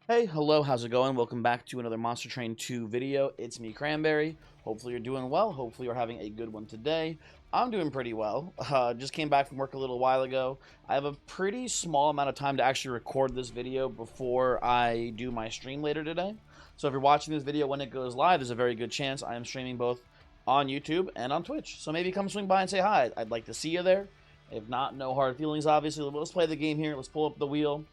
Hey, hello, how's it going? Welcome back to another Monster Train 2 video. It's me, Cranberry. Hopefully you're doing well. Hopefully you're having a good one today. I'm doing pretty well. Just came back from work a little while ago. I have a pretty small amount of time to actually record this video before I do my stream later today. So if you're watching this video when it goes live, there's a very good chance I am streaming both on YouTube and on Twitch. So maybe come swing by and say hi. I'd like to see you there. If not, no hard feelings, obviously. Let's play the game here. Let's pull up the wheel.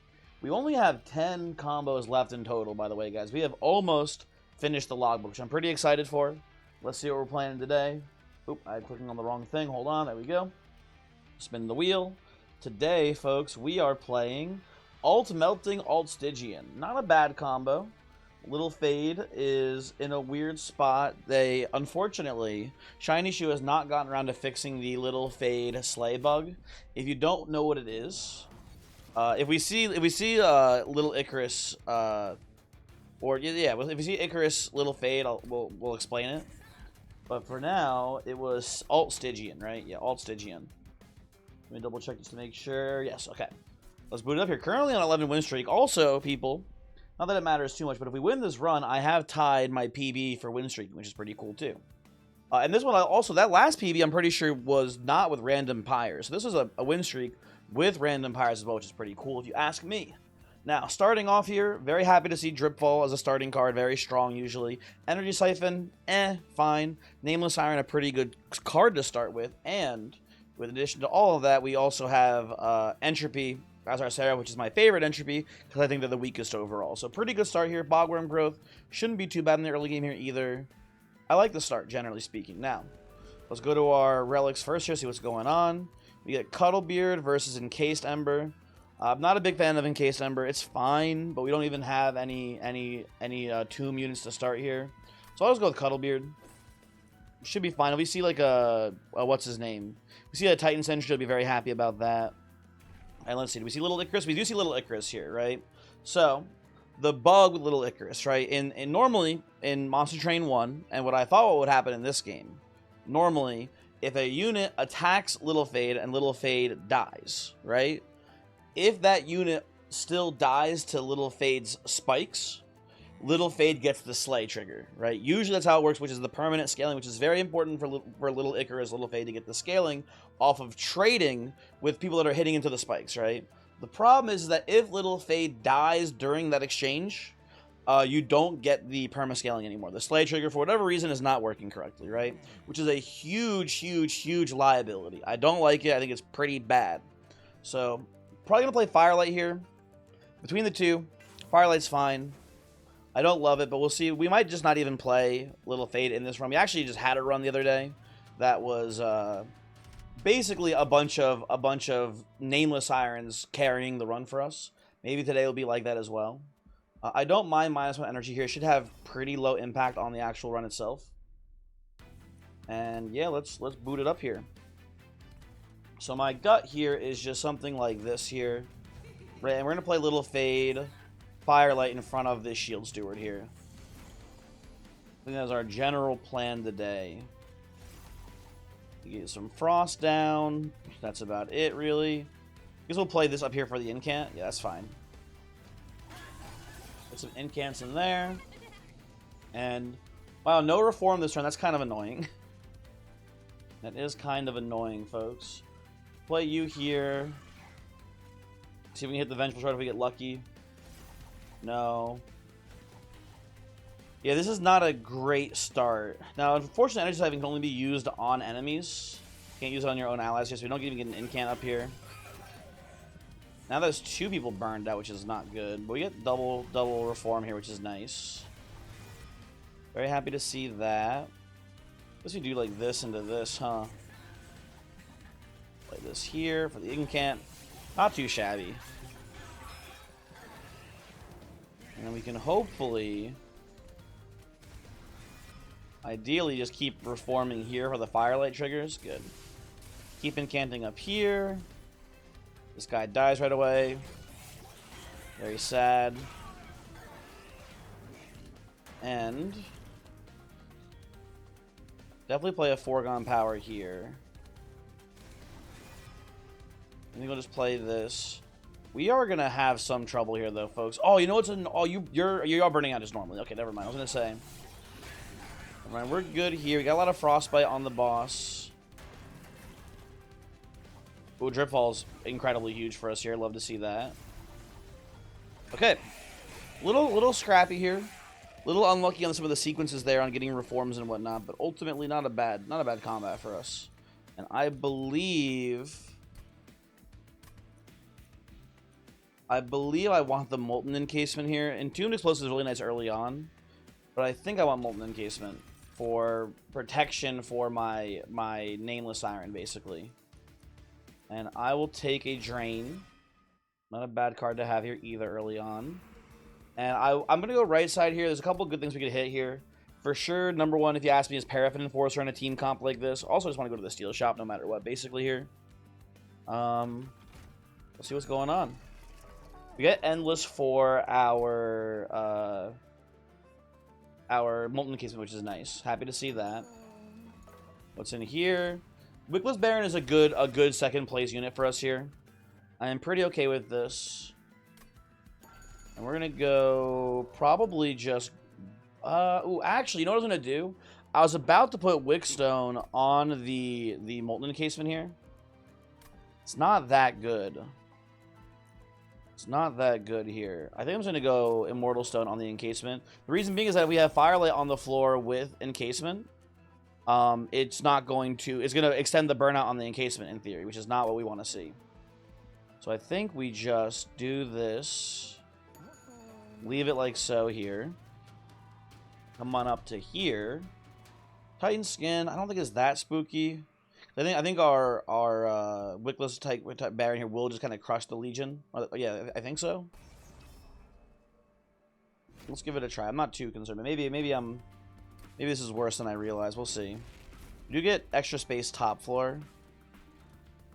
We only have 10 combos left in total, by the way, guys. We have almost finished the logbook, which I'm pretty excited for. Let's see what we're playing today. Oop, I'm clicking on the wrong thing. Hold on, there we go. Spin the wheel. Today, folks, we are playing Alt Melting, Alt Stygian. Not a bad combo. Little Fade is in a weird spot. They, unfortunately, Shiny Shoe has not gotten around to fixing the Little Fade Slay bug. If you don't know what it is, if we see Little Icarus, or yeah, if we see Icarus Little Fade, we'll explain it. But for now, it was Alt Stygian, right? Yeah, Alt Stygian. Let me double check just to make sure. Yes, okay. Let's boot it up here. Currently on 11 win streak. Also, people, not that it matters too much, but if we win this run, I have tied my PB for win streak, which is pretty cool too. And this one also, that last PB, I'm pretty sure was not with random pyres. So this was a win streak with random pyres as well, which is pretty cool if you ask me. Now, starting off here, very happy to see Dripfall as a starting card, very strong usually. Energy Siphon, fine. Nameless Siren, a pretty good card to start with. And with addition to all of that, we also have Entropy as our Sarah, which is my favorite Entropy, because I think they're the weakest overall. So pretty good start here. Bogworm growth shouldn't be too bad in the early game here either. I like the start, generally speaking. Now, let's go to our relics first here, see what's going on. We get Cuddlebeard versus Encased Ember. I'm not a big fan of Encased Ember. It's fine, but we don't even have any tomb units to start here. So I'll just go with Cuddlebeard. Should be fine. If we see like a what's his name? We see a Titan Sentry, I'll be very happy about that. And let's see, do we see Little Icarus? We do see Little Icarus here, right? So, the bug with Little Icarus, right? In normally, in Monster Train 1, and what I thought would happen in this game, normally, if a unit attacks Little Fade and Little Fade dies, right? If that unit still dies to Little Fade's spikes, Little Fade gets the Slay trigger, right? Usually that's how it works, which is the permanent scaling, which is very important for Little Icarus, Little Fade to get the scaling off of trading with people that are hitting into the spikes, right? The problem is that if Little Fade dies during that exchange, you don't get the perma-scaling anymore. The Slay trigger, for whatever reason, is not working correctly, right? Which is a huge liability. I don't like it. I think it's pretty bad. So, probably going to play Firelight here. Between the two, Firelight's fine. I don't love it, but we'll see. We might just not even play Little Fade in this run. We actually just had a run the other day that was basically a bunch of nameless sirens carrying the run for us. Maybe today will be like that as well. I don't mind -1 energy here. It should have pretty low impact on the actual run itself. And yeah, let's boot it up here. So my gut here is just something like this here. Right, and we're gonna play Little Fade, Firelight in front of this Shield Steward here. I think that's our general plan today. Get some Frost down. That's about it, really. I guess we'll play this up here for the incant. Yeah, that's fine. Put some incants in there. And, wow, no reform this turn. That's kind of annoying. That is kind of annoying, folks. Play you here. See if we can hit the Vengeful Shard if we get lucky. No. Yeah, this is not a great start. Now, unfortunately, Energy Siphon can only be used on enemies. Can't use it on your own allies here, so we don't even get an incant up here. Now there's 2 people burned out, which is not good. But we get double reform here, which is nice. Very happy to see that. Guess we do like this into this, huh? Play this here for the incant. Not too shabby. And then we can hopefully, ideally, just keep reforming here for the Firelight triggers. Good. Keep incanting up here. This guy dies right away. Very sad. And definitely play a Foregone Power here. I think we'll just play this. We are gonna have some trouble here, though, folks. Oh, you know what's in? Oh, you're all burning out just normally. Okay, never mind. I was gonna say. All right, we're good here. We got a lot of frostbite on the boss. Ooh, drip fall's incredibly huge for us here. Love to see that. Okay, little scrappy here. Little unlucky on some of the sequences there on getting reforms and whatnot, but ultimately not a bad combat for us. And I believe I want the Molten Encasement here. Entombed Explosive is really nice early on, but I think I want Molten Encasement for protection for my Nameless Siren, basically. And I will take a Drain. Not a bad card to have here either early on. And I'm going to go right side here. There's a couple good things we could hit here. For sure, number one, if you ask me, is Paraffin Enforcer in a team comp like this. Also, just want to go to the Steel Shop no matter what, basically, here. Let's see what's going on. We get Endless for our Molten Encasement, which is nice. Happy to see that. What's in here? Wickless Baron is a good second place unit for us here. I am pretty okay with this. And we're going to go probably just... ooh, actually, you know what I was going to do? I was about to put Wickstone on the Molten Encasement here. It's not that good. It's not that good here. I think I'm just going to go Immortal Stone on the Encasement. The reason being is that we have Firelight on the floor with Encasement. It's going to extend the burnout on the Encasement in theory, which is not what we want to see. So I think we just do this. Leave it like so here. Come on up to here. Titan Skin, I don't think it's that spooky. I think our Wickless type Baron here will just kind of crush the Legion. Yeah, I think so. Let's give it a try. I'm not too concerned, but maybe this is worse than I realize. We'll see. We do get extra space top floor.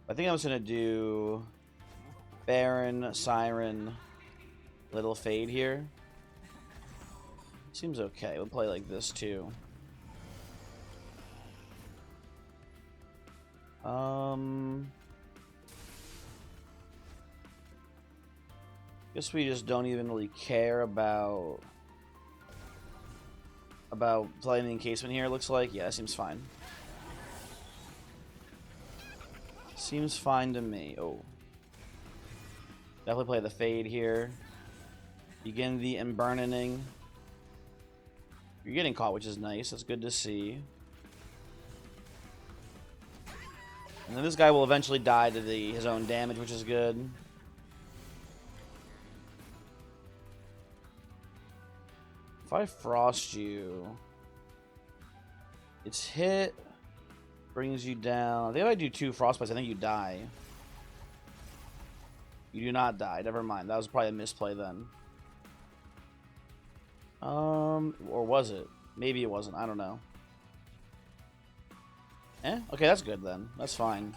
I think I'm just gonna do Baron, Siren, little Fade here. Seems okay. We'll play like this too. Guess we just don't even really care about playing the Encasement here, it looks like. Yeah, seems fine. Seems fine to me. Oh. Definitely play the Fade here. Begin the Emburning. You're getting caught, which is nice. That's good to see. And then this guy will eventually die to his own damage, which is good. If I frost you, its hit brings you down. I think if I do 2 frostbites, I think you die. You do not die. Never mind. That was probably a misplay then. Or was it? Maybe it wasn't. I don't know. Okay, that's good then. That's fine.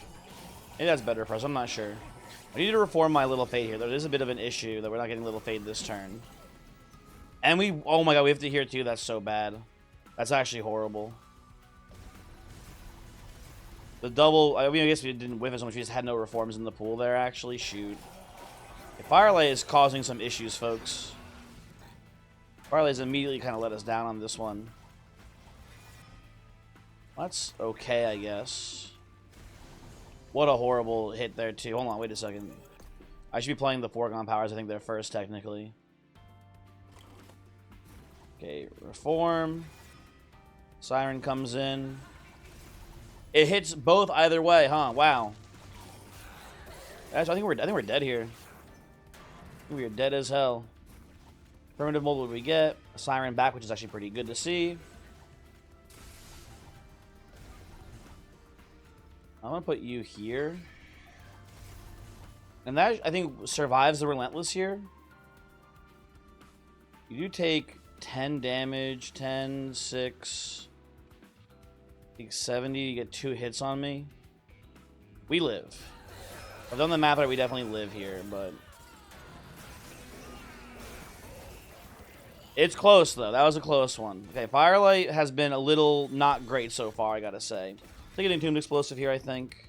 Maybe that's better for us. I'm not sure. I need to reform my little Fade here. There is a bit of an issue that we're not getting little Fade this turn. And oh my god, we have to hear too. That's so bad. That's actually horrible. The double, I mean, I guess we didn't whiff as much. We just had no reforms in the pool there, actually. Shoot. Firelight is causing some issues, folks. Firelight has immediately kind of let us down on this one. That's okay, I guess. What a horrible hit there, too. Hold on, wait a second. I should be playing the Foregone Powers, I think they're first, technically. Okay, Reform. Siren comes in. It hits both either way, huh? Wow. Actually, I think we're dead here. We are dead as hell. Primitive mold, what do we get? A Siren back, which is actually pretty good to see. I'm gonna put you here. And that, I think, survives the Relentless here. You do take 10 damage, 10, 6, I think 70, you get 2 hits on me. We live. I've done the math right, we definitely live here, but... It's close, though. That was a close one. Okay, Firelight has been a little not great so far, I gotta say. Taking Entombed Explosive here, I think.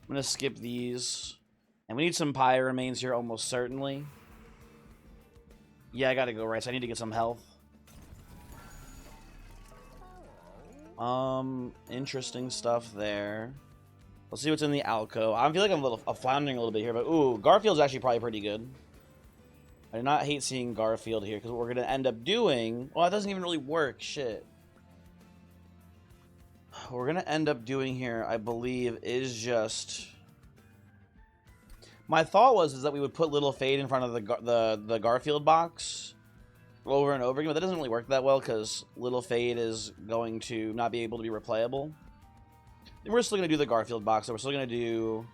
I'm gonna skip these. And we need some pyre remains here, almost certainly. Yeah, I gotta go right, so I need to get some health. Interesting stuff there. Let's see what's in the alcove. I feel like I'm floundering a little bit here, but ooh, Garfield's actually probably pretty good. I do not hate seeing Garfield here, because what we're going to end up doing... Well, it doesn't even really work. Shit. What we're going to end up doing here, I believe, is just... My thought was that we would put Little Fade in front of the Garfield box over and over again, but that doesn't really work that well, because Little Fade is going to not be able to be replayable. And we're still going to do the Garfield box, so we're still going to do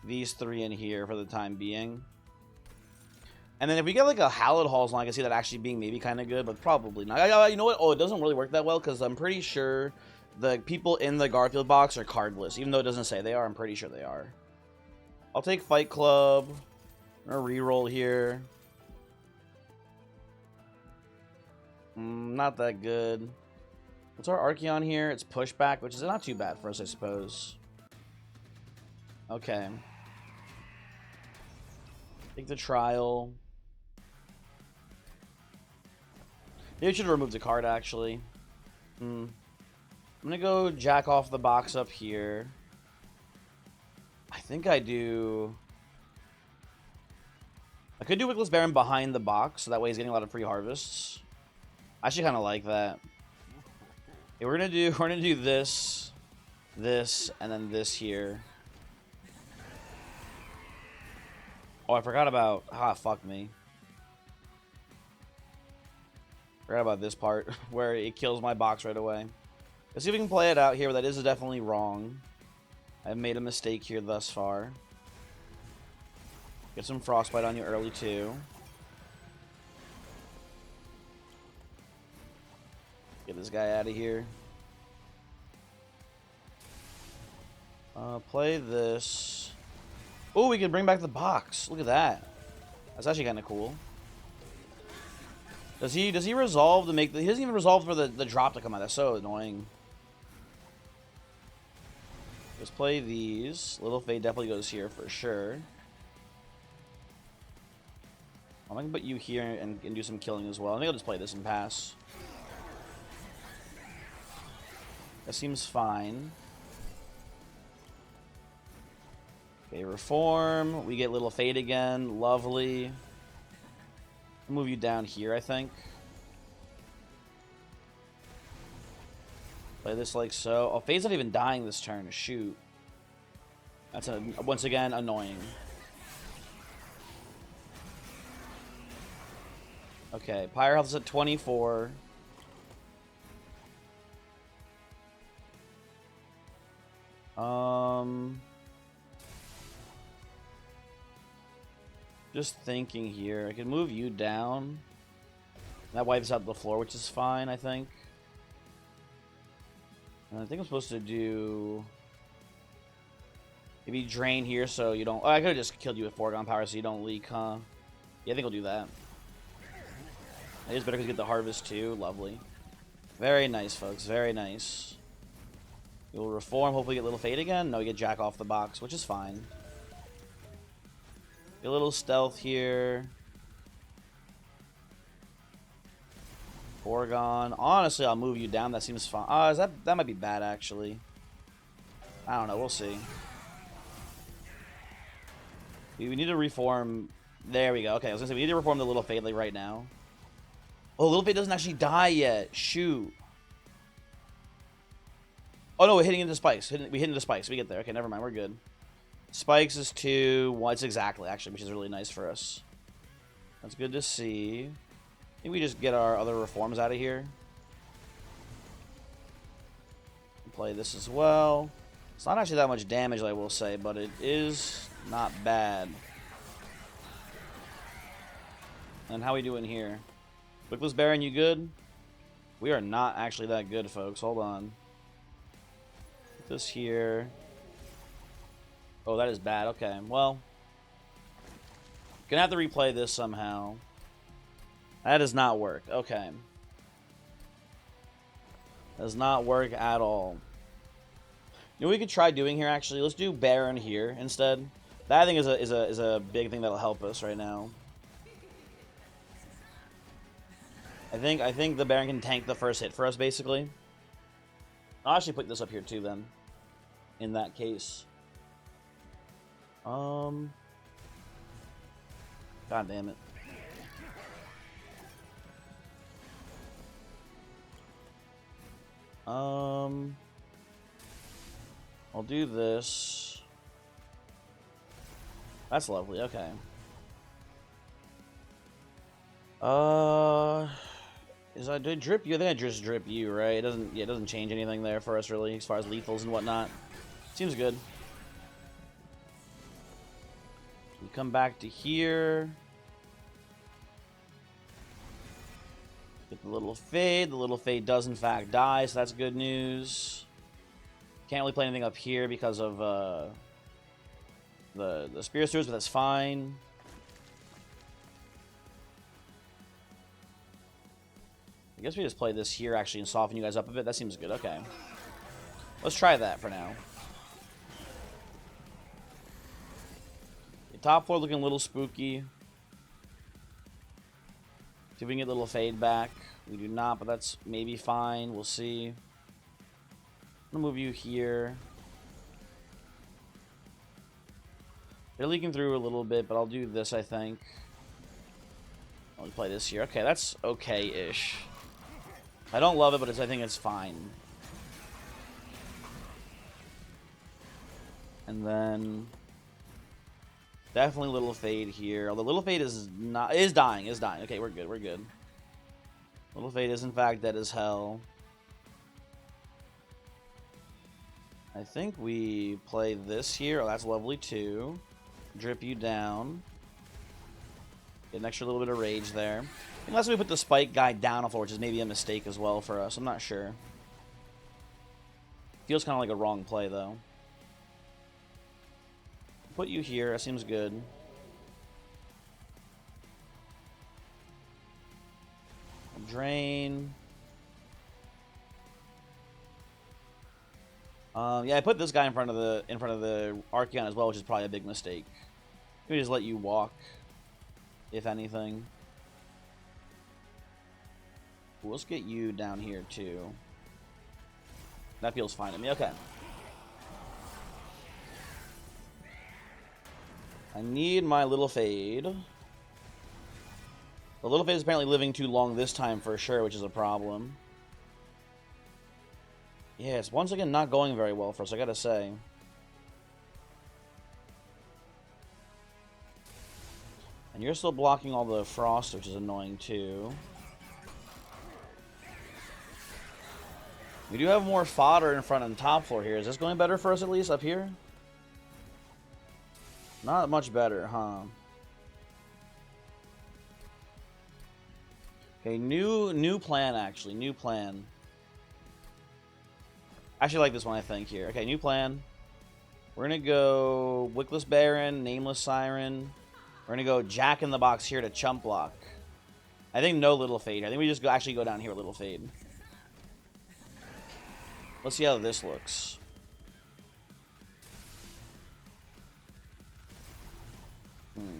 these 3 in here for the time being. And then if we get like a Hallowed Halls line, I can see that actually being maybe kind of good, but probably not. You know what? Oh, it doesn't really work that well, because I'm pretty sure the people in the Garfield box are cardless. Even though it doesn't say they are, I'm pretty sure they are. I'll take Fight Club. I'm going to reroll here. Not that good. What's our Archeon here? It's Pushback, which is not too bad for us, I suppose. Okay. Take the Trial. Maybe I should have removed the card, actually. I'm gonna go jack off the box up here. I think I do... I could do Wickless Baron behind the box, so that way he's getting a lot of free harvests. I actually kind of like that. Okay, we're gonna do this, and then this here. Oh, I forgot about... fuck me. Forgot about this part, where it kills my box right away. Let's see if we can play it out here, but that is definitely wrong. I've made a mistake here thus far. Get some Frostbite on you early, too. Get this guy out of here. Play this. Oh, we can bring back the box. Look at that. That's actually kind of cool. Does he resolve to make the... He doesn't even resolve for the drop to come out. That's so annoying. Let's play these. Little Fade definitely goes here for sure. I'm going to put you here and do some killing as well. I think I'll just play this and pass. That seems fine. Okay, Reform. We get Little Fade again. Lovely. I'll move you down here, I think. Play this like so. Oh, Fade's not even dying this turn. Shoot. That's, once again, annoying. Okay, Pyre Health is at 24. Just thinking here. I can move you down. That wipes out the floor, which is fine, I think. And I think I'm supposed to do... Maybe drain here so you don't... Oh, I could have just killed you with Foregone Power so you don't leak, huh? Yeah, I think I'll do that. It is better because you get the harvest too. Lovely. Very nice, folks. Very nice. You'll Reform. Hopefully get Little Fade again. No, you get Jack off the box, which is fine. Get a little stealth here. Foregone. Honestly, I'll move you down. That seems fine. That might be bad, actually. I don't know. We'll see. We need to reform. There we go. Okay, I was gonna say we need to reform the Little Fade like right now. Oh, Little Fade doesn't actually die yet. Shoot. Oh no, we're hitting into spikes. We hit into spikes. We get there. Okay, never mind. We're good. Spikes is 2. Well, it's exactly actually, which is really nice for us. That's good to see. I think we just get our other reforms out of here. Play this as well. It's not actually that much damage, I will say, but it is not bad. And how we doing here? Wickless Baron, you good? We are not actually that good, folks. Hold on. Put this here. Oh, that is bad. Okay, well. Gonna have to replay this somehow. That does not work. Okay. Does not work at all. You know what we could try doing here, actually? Let's do Baron here instead. That, I think, is a big thing that'll help us right now. I think the Baron can tank the first hit for us, basically. I'll actually put this up here, too, then. In that case. God damn it. I'll do this. That's lovely, okay. Did I drip you? I think I just drip you, right? It doesn't change anything there for us really, as far as lethals and whatnot. Seems good. We come back to here. Get the little fade. The little fade does in fact die, so that's good news. Can't really play anything up here because of the Spear Stewards, but that's fine. I guess we just play this here actually and soften you guys up a bit. That seems good. Okay. Let's try that for now. The top floor looking a little spooky. See if we can get a little fade back. We do not, but that's maybe fine. We'll see. I'm gonna move you here. They're leaking through a little bit, but I'll do this, I think. I'll play this here. Okay, that's okay-ish. I don't love it, but I think it's fine. And then definitely little fade here. Although little fade is dying. Okay, we're good. We're good. Little fade is in fact dead as hell. I think we play this here. Oh, that's lovely too. Drip you down. Get an extra little bit of rage there. Unless we put the spike guy down a floor, which is maybe a mistake as well for us. I'm not sure. Feels kind of like a wrong play, though. Put you here. That seems good. Drain. Yeah, I put this guy in front of the Archeon as well, which is probably a big mistake. Maybe just let you walk, if anything. Well, let's get you down here too. That feels fine to me. Okay. I need my little fade. The little fade is apparently living too long this time for sure, which is a problem. Yeah, it's once again not going very well for us, I gotta say. And you're still blocking all the frost, which is annoying too. We do have more fodder in front of the top floor here. Is this going better for us at least up here? Not much better, huh? Okay, new plan actually. New plan. I actually like this one, I think, here. Okay, new plan. We're gonna go Wickless Baron, Nameless Siren. We're gonna go Jack in the Box here to chump block. I think no little fade. I think we just actually go down here with little fade. Let's see how this looks. Hmm.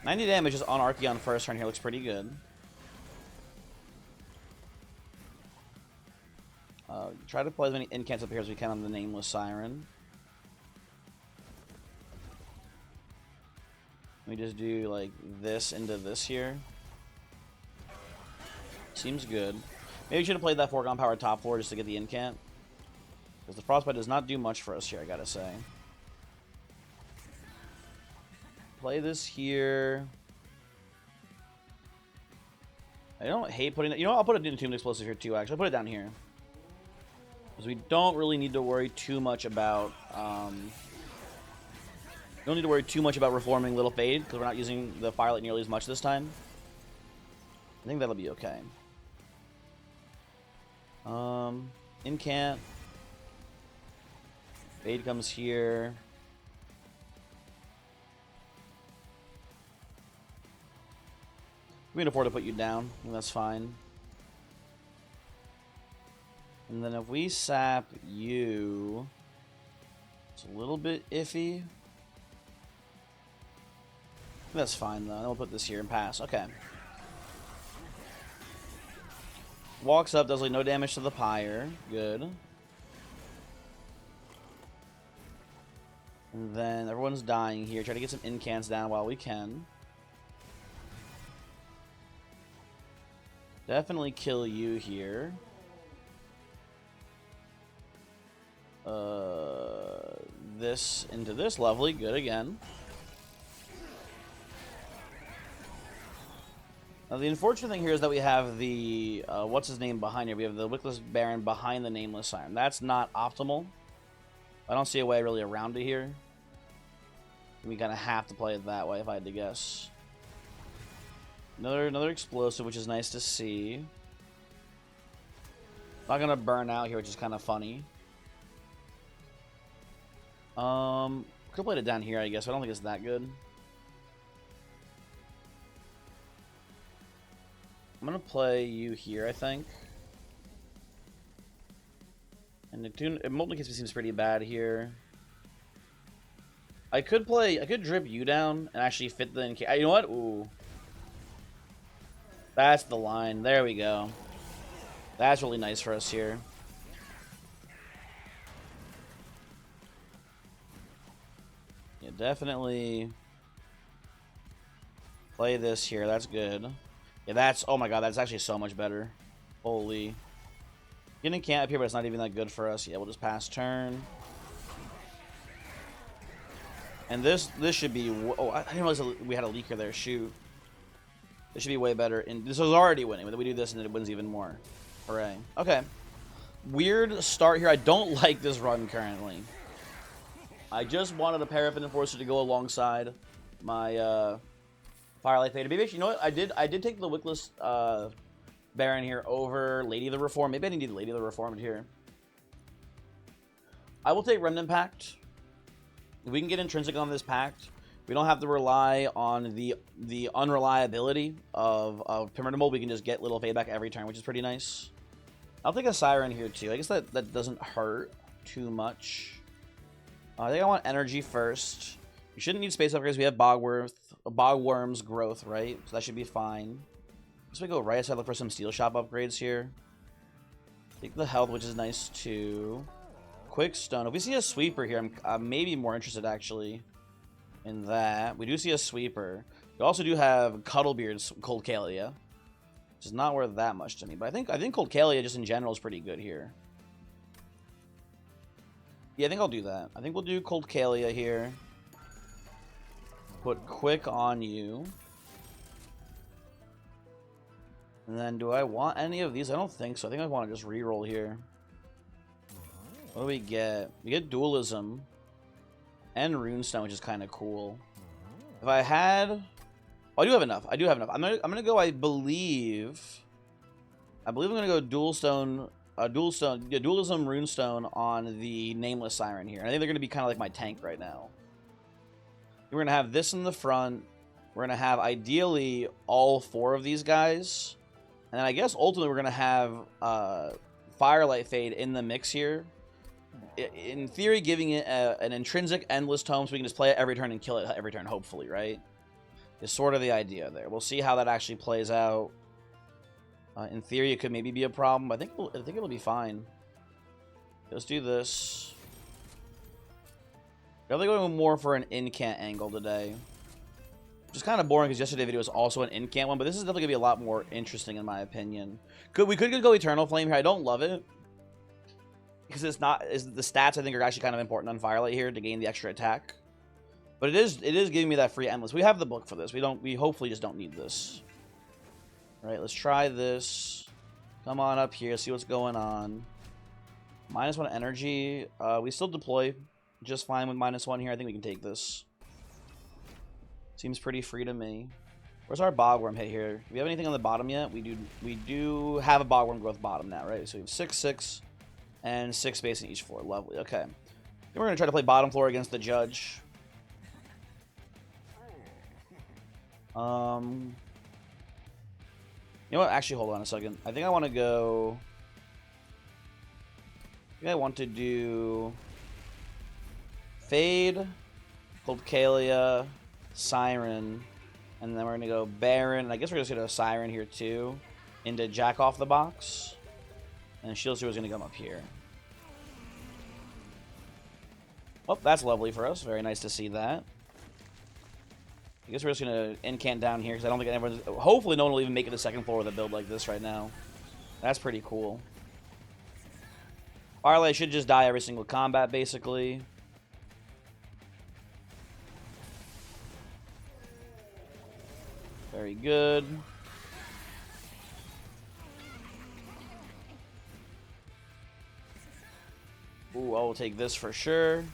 90 damage just on Archeon first turn here looks pretty good. Try to play as many incants up here as we can on the Nameless Siren. We just do like this into this here. Seems good. Maybe we should have played that foregone power top floor just to get the incant. Because the Frostbite does not do much for us here, I gotta say. Play this here. I don't hate putting it. You know what? I'll put it into Tomb Explosive here too, actually. I'll put it down here. Because we don't really need to worry too much about. We don't need to worry too much about reforming Little Fade, because we're not using the Firelight nearly as much this time. I think that'll be okay. Incant. Fade comes here. We can afford to put you down, and that's fine. And then if we sap you, it's a little bit iffy. That's fine though. Then we'll put this here and pass. Okay. Walks up, does like no damage to the pyre. Good. And then everyone's dying here. Try to get some incants down while we can. Definitely kill you here. This into this. Lovely. Good again. Now, the unfortunate thing here is that we have the, what's his name behind here? We have the Wickless Baron behind the Nameless Siren. That's not optimal. I don't see a way really around it here. We kind of have to play it that way if I had to guess. Another explosive, which is nice to see. Not going to burn out here, which is kind of funny. Could have played it down here, I guess. I don't think it's that good. I'm going to play you here, I think. And the Molten Case seems pretty bad here. I could drip you down and actually fit the... You know what? Ooh. That's the line. There we go. That's really nice for us here. Yeah, definitely play this here. That's good. Yeah, that's... Oh my god, that's actually so much better. Holy. Getting a can't up here, but it's not even that good for us. Yeah, we'll just pass turn. And this should be... Oh, I didn't realize we had a leaker there. Shoot. This should be way better. And this was already winning, but we do this and it wins even more. Hooray. Okay. Weird start here. I don't like this run currently. I just wanted a Paraffin Enforcer to go alongside my Firelight Fade. Maybe actually, you know what? I did take the Wickless Baron here over Lady of the Reformed. Maybe I didn't need Lady of the Reformed here. I will take Remnant Pact. If we can get Intrinsic on this Pact, we don't have to rely on the unreliability of Pyramid Mold. We can just get little fade back every turn, which is pretty nice. I'll take a Siren here too. I guess that doesn't hurt too much. I think I want energy first. We shouldn't need space upgrades. We have Bogworm's growth, right? So that should be fine. So we go right side, look for some Steel Shop upgrades here. Take the health, which is nice too. Quick Stone. If we see a Sweeper here, I'm maybe more interested actually in that. We do see a Sweeper. We also do have Cuddlebeard's Cold Kalia, which is not worth that much to me. But I think Cold Kalia just in general is pretty good here. Yeah, I think I'll do that. I think we'll do Cold Kalia here. Put Quick on you. And then do I want any of these? I don't think so. I think I want to just reroll here. What do we get? We get Dualism and Runestone, which is kind of cool. If I had... Oh, I do have enough. I do have enough. I'm gonna go, I believe I'm gonna go Dualism, Runestone on the Nameless Siren here. I think they're gonna be kind of like my tank right now. We're gonna have this in the front. We're gonna have ideally all 4 of these guys, and then I guess ultimately we're gonna have Firelight Fade in the mix here. In theory, giving it an intrinsic endless tome so we can just play it every turn and kill it every turn, hopefully, right? Is sort of the idea there. We'll see how that actually plays out. In theory, it could maybe be a problem. I think it'll be fine. Let's do this. Definitely going more for an incant angle today. Which is kind of boring because yesterday's video was also an incant one, but this is definitely going to be a lot more interesting in my opinion. We could go Eternal Flame here. I don't love it. Because the stats I think are actually kind of important on Firelight here to gain the extra attack. But it is giving me that free endless. We have the book for this. We hopefully just don't need this. Alright, let's try this. Come on up here, see what's going on. -1 energy. We still deploy just fine with -1 here. I think we can take this. Seems pretty free to me. Where's our Bogworm hit here? Do we have anything on the bottom yet? We do have a Bogworm growth bottom now, right? So we have 6, 6, and 6 space in each floor. Lovely. Okay. Then we're gonna try to play bottom floor against the Judge. You know what? Actually, hold on a second. I think I want to go... think I want to do Fade, Coldcalia, Siren, and then we're going to go Baron. And I guess we're just going to go Siren here too into Jack off the box. And Shield Steward is going to come up here. Well, that's lovely for us. Very nice to see that. I guess we're just going to incant down here because I don't think everyone's... Hopefully no one will even make it to the second floor with a build like this right now. That's pretty cool. Firelight should just die every single combat, basically. Very good. Ooh, I will take this for sure.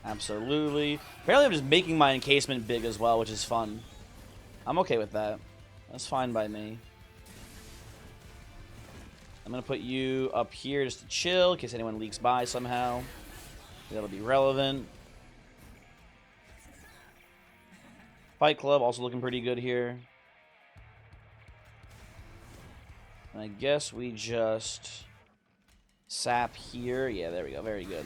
Absolutely. Apparently I'm just making my encasement big as well, which is fun. I'm okay with that. That's fine by me. I'm going to put you up here just to chill in case anyone leaks by somehow. That'll be relevant. Fight Club also looking pretty good here. And I guess we just sap here. Yeah, there we go. Very good.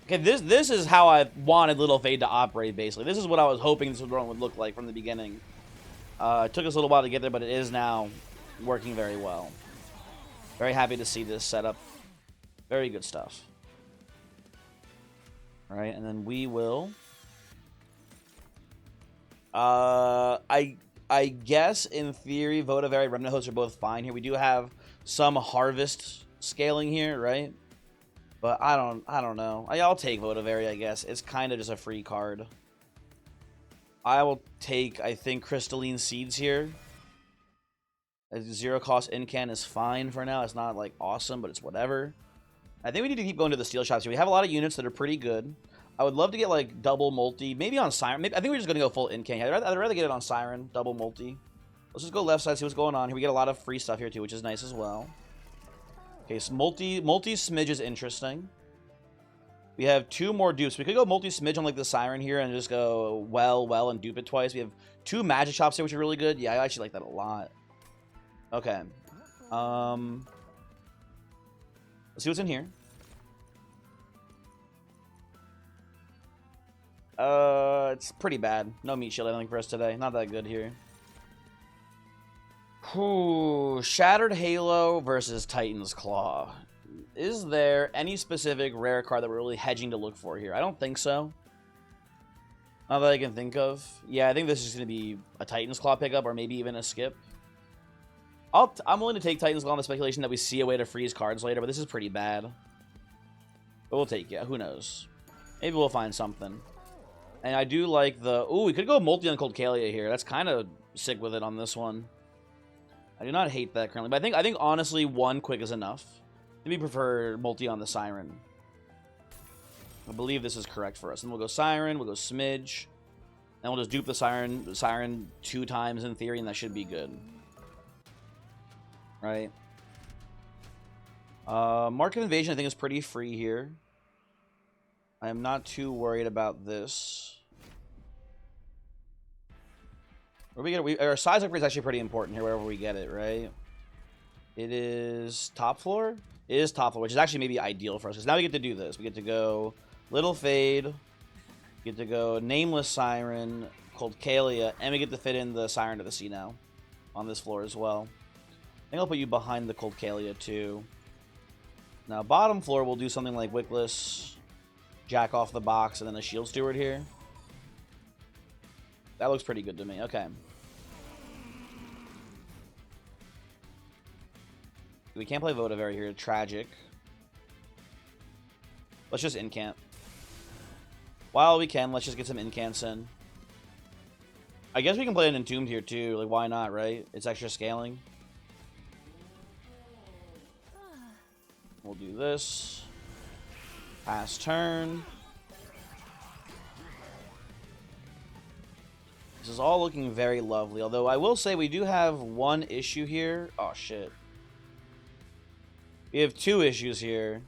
Okay, this is how I wanted Little Fade to operate, basically. This is what I was hoping this run would look like from the beginning. It took us a little while to get there, but it is now working very well. Very happy to see this setup. Very good stuff. All right, and then we will... I guess, in theory, Votivary, Remnant Hosts are both fine here. We do have some Harvest scaling here, right? But I don't know. I'll take Votivary, I guess. It's kind of just a free card. I will take, I think, Crystalline Seeds here. A 0-cost incant is fine for now. It's not, like, awesome, but it's whatever. I think we need to keep going to the steel shops here. We have a lot of units that are pretty good. I would love to get, like, double multi. Maybe on Siren. Maybe, I think we're just going to go full incant. I'd rather get it on Siren, double multi. Let's just go left side, see what's going on here. We get a lot of free stuff here, too, which is nice as well. Okay, so multi-smidge is interesting. We have 2 more dupes. We could go multi-smidge on, like, the Siren here and just go well, and dupe it twice. We have 2 magic shops here, which are really good. Yeah, I actually like that a lot. Okay. Let's see what's in here. It's pretty bad. No meat shield, I think, for us today. Not that good here. Whew. Shattered Halo versus Titan's Claw. Is there any specific rare card that we're really hedging to look for here? I don't think so. Not that I can think of. Yeah, I think this is going to be a Titan's Claw pickup or maybe even a skip. I'm willing to take Titan's Claw on the speculation that we see a way to freeze cards later, but this is pretty bad. But we'll take it. Who knows? Maybe we'll find something. And I do like the... Ooh, we could go multi on Coldcalia here. That's kind of sick with it on this one. I do not hate that currently. But I think honestly, 1 quick is enough. We prefer multi on the Siren. I believe this is correct for us. And we'll go Siren, we'll go Smidge. And we'll just dupe the Siren 2 times in theory, and that should be good. Right. Mark of Invasion I think is pretty free here. I am not too worried about this. Where we get it, our size upgrade is actually pretty important here wherever we get it, right? It is top floor? It is top floor, which is actually maybe ideal for us. Because now we get to do this. We get to go Little Fade. We get to go Nameless Siren, Coldcalia, and we get to fit in the Siren to the Sea now on this floor as well. I think I'll put you behind the Coldcalia too. Now, bottom floor, we'll do something like Wickless, Jack off the box, and then a Shield Steward here. That looks pretty good to me. Okay. We can't play Votivary here. Tragic. Let's just incant. While we can, let's just get some incants in. I guess we can play an Entombed here too. Like, why not, right? It's extra scaling. We'll do this. Pass turn. This is all looking very lovely. Although I will say we do have one issue here. Oh, shit. We have 2 issues here.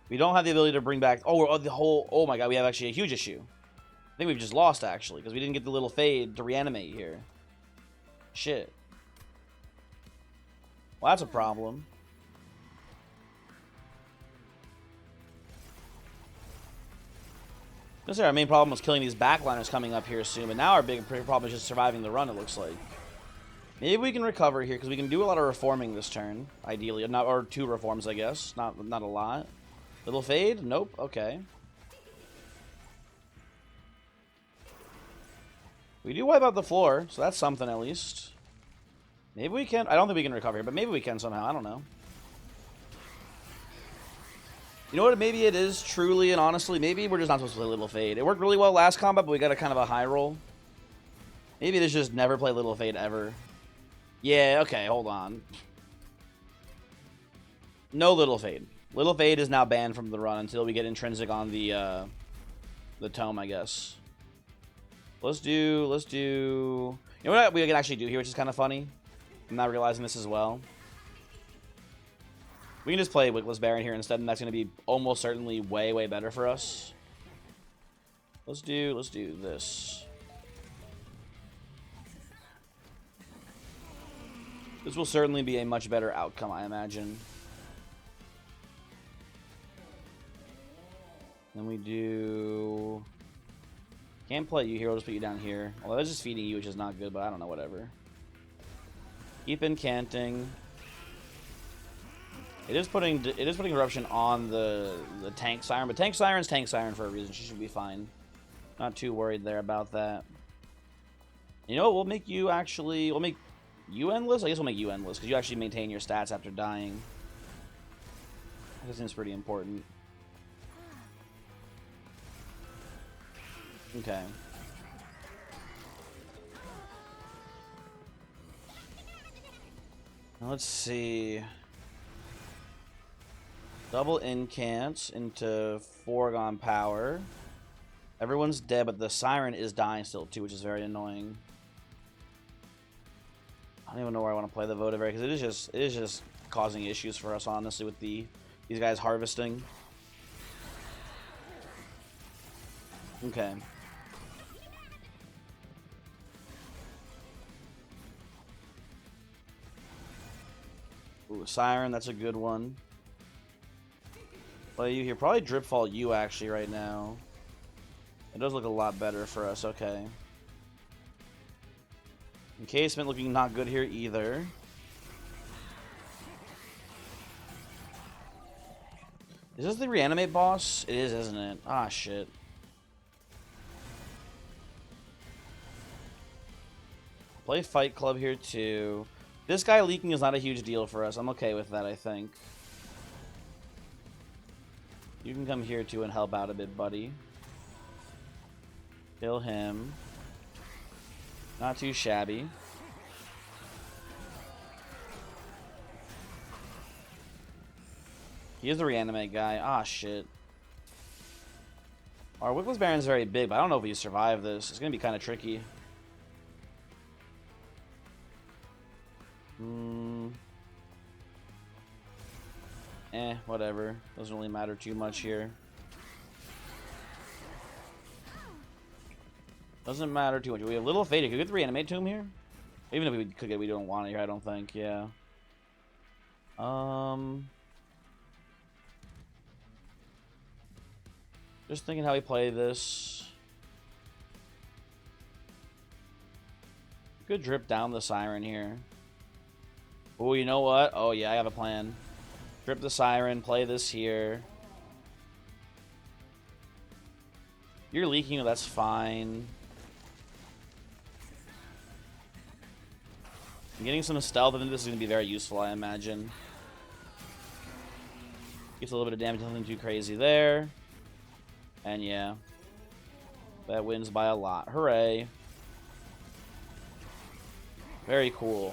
We don't have the ability to bring back... Oh, the whole... Oh, my God. We have actually a huge issue. I think we've just lost, actually. Because we didn't get the little Fade to reanimate here. Shit. Well, that's a problem. Our main problem was killing these backliners coming up here soon, but now our big problem is just surviving the run, it looks like. Maybe we can recover here, because we can do a lot of reforming this turn, ideally. Not, or 2 reforms, I guess. Not a lot. Little fade? Nope. Okay. We do wipe out the floor, so that's something at least. Maybe we can. I don't think we can recover here, but maybe we can somehow. I don't know. You know what? Maybe it is truly and honestly. Maybe we're just not supposed to play Little Fade. It worked really well last combat, but we got a kind of a high roll. Maybe it is just never play Little Fade ever. Yeah, okay, hold on. No Little Fade. Little Fade is now banned from the run until we get intrinsic on the tome, I guess. Let's do... You know what we can actually do here, which is kind of funny? I'm not realizing this as well. We can just play Wickless Baron here instead, and that's going to be almost certainly way, way better for us. Let's do this. This will certainly be a much better outcome, I imagine. Then we do... Can't play you here, we'll just put you down here. Although that's just feeding you, which is not good, but I don't know, whatever. Keep incanting. It is putting Eruption on the Tank Siren, but Tank Siren's Tank Siren for a reason. She should be fine. Not too worried there about that. You know what? We'll make you endless? I guess we'll make you endless, because you actually maintain your stats after dying. That seems pretty important. Okay. Now let's see. Double incants into Foregone Power. Everyone's dead, but the Siren is dying still too, which is very annoying. I don't even know where I want to play the Votivary, because it is just causing issues for us, honestly, with these guys harvesting. Okay. Ooh, Siren, that's a good one. Play you here. Probably Dripfall you, actually, right now. It does look a lot better for us. Okay. Encasement looking not good here either. Is this the reanimate boss? It is, isn't it? Ah, shit. Play Fight Club here, too. This guy leaking is not a huge deal for us. I'm okay with that, I think. You can come here, too, and help out a bit, buddy. Kill him. Not too shabby. He is the reanimate guy. Ah, shit. Our Wickless Baron's very big, but I don't know if we survive this. It's going to be kind of tricky. Whatever. Doesn't really matter too much here. Doesn't matter too much. We have a little faded. Could we get the reanimate tomb here? Even if we could get, we don't want it here, I don't think. Yeah. Just thinking how we play this. Could drip down the Siren here. Oh, you know what? Oh, yeah, I have a plan. Drip the Siren, play this here. You're leaking, that's fine. I'm getting some stealth, I think this is going to be very useful, I imagine. Gets a little bit of damage, nothing too crazy there. And yeah. That wins by a lot. Hooray. Very cool.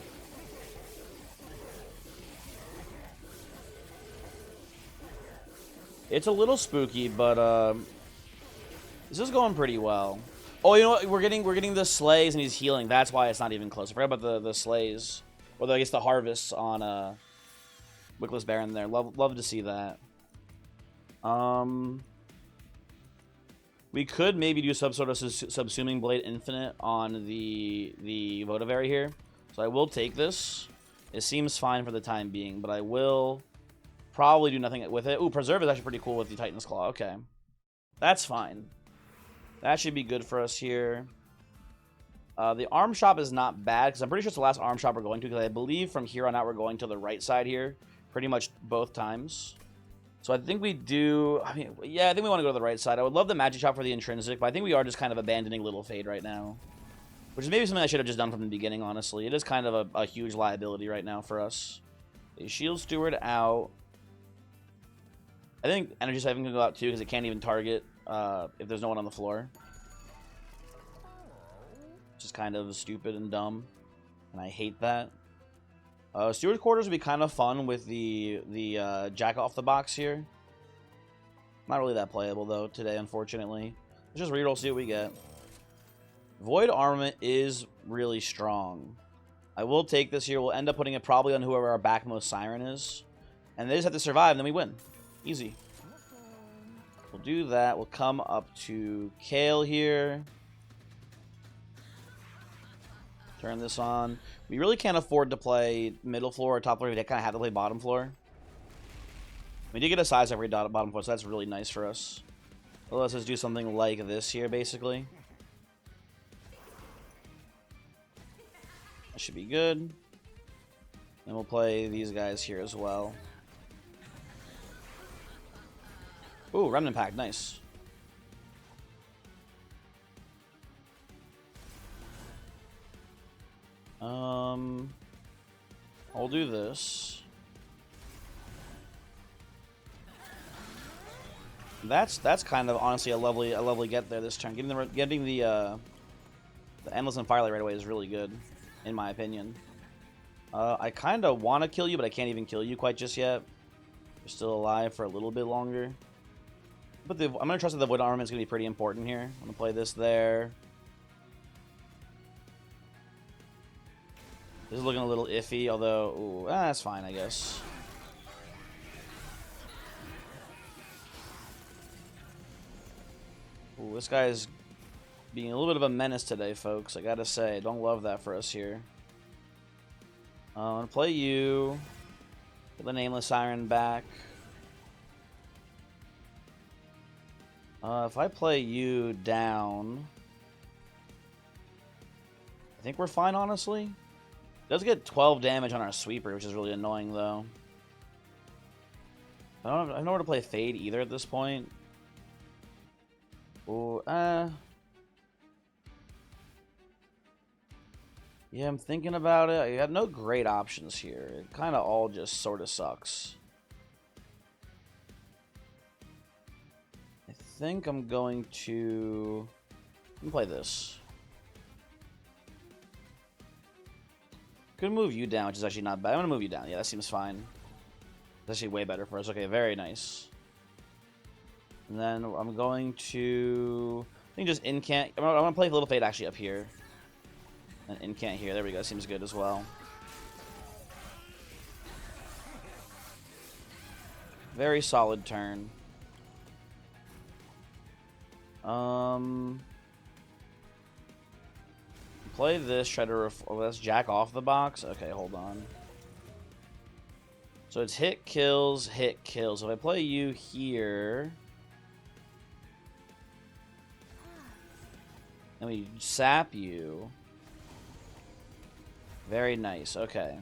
It's a little spooky, but this is going pretty well. Oh, you know what? We're getting the slays and he's healing. That's why it's not even close. I forgot about the slays, or I guess the harvests on Wickless Baron there. Love to see that. We could maybe do some sort of Subsuming Blade Infinite on the Votivary here. So I will take this. It seems fine for the time being, but I will probably do nothing with it. Ooh, Preserve is actually pretty cool with the Titan's Claw. Okay. That's fine. That should be good for us here. The arm shop is not bad, because I'm pretty sure it's the last arm shop we're going to, because I believe from here on out we're going to the right side here, pretty much both times. So I think we do... I mean, yeah, I think we want to go to the right side. I would love the magic shop for the intrinsic, but I think we are just kind of abandoning Little Fade right now. Which is maybe something I should have just done from the beginning, honestly. It is kind of a huge liability right now for us. A Shield Steward out. I think Energy Siphon can go out too, because it can't even target if there's no one on the floor. Which is kind of stupid and dumb. And I hate that. Steward Quarters would be kind of fun with the Jack off the box here. Not really that playable, though, today, unfortunately. Let's just reroll, see what we get. Void Armament is really strong. I will take this here. We'll end up putting it probably on whoever our backmost Siren is. And they just have to survive, and then we win. Easy. We'll do that. We'll come up to Kale here. Turn this on. We really can't afford to play middle floor or top floor. We kind of have to play bottom floor. We did get a size every bottom floor, so that's really nice for us. Well, let's just do something like this here, basically. That should be good. And we'll play these guys here as well. Ooh, Remnant Pack, nice. I'll do this. That's kind of honestly a lovely get there this turn. Getting the Endless and Firelight right away is really good, in my opinion. I kind of want to kill you, but I can't even kill you quite just yet. You're still alive for a little bit longer. But I'm gonna trust that the Void Armament is gonna be pretty important here. I'm gonna play this there. This is looking a little iffy, although, ooh, that's fine, I guess. Ooh, this guy's being a little bit of a menace today, folks. I gotta say, I don't love that for us here. I'm gonna play you. Get the Nameless Siren back. If I play you down, I think we're fine, honestly. It does get 12 damage on our sweeper, which is really annoying, though. I don't know where to play Fade either at this point. Ooh, yeah, I'm thinking about it. I have no great options here. It kind of all just sort of sucks. I think I'm going to play this. Could move you down, which is actually not bad. I'm going to move you down. Yeah, that seems fine. That's actually way better for us. Okay, very nice. And then I'm going to... I think just incant... I'm going to play Little Fade actually up here. And incant here. There we go. Seems good as well. Very solid turn. Play this, try to oh, that's Jack off the box. Okay, hold on. So it's hit, kills, hit, kills. If I play you here, and we sap you. Very nice, okay.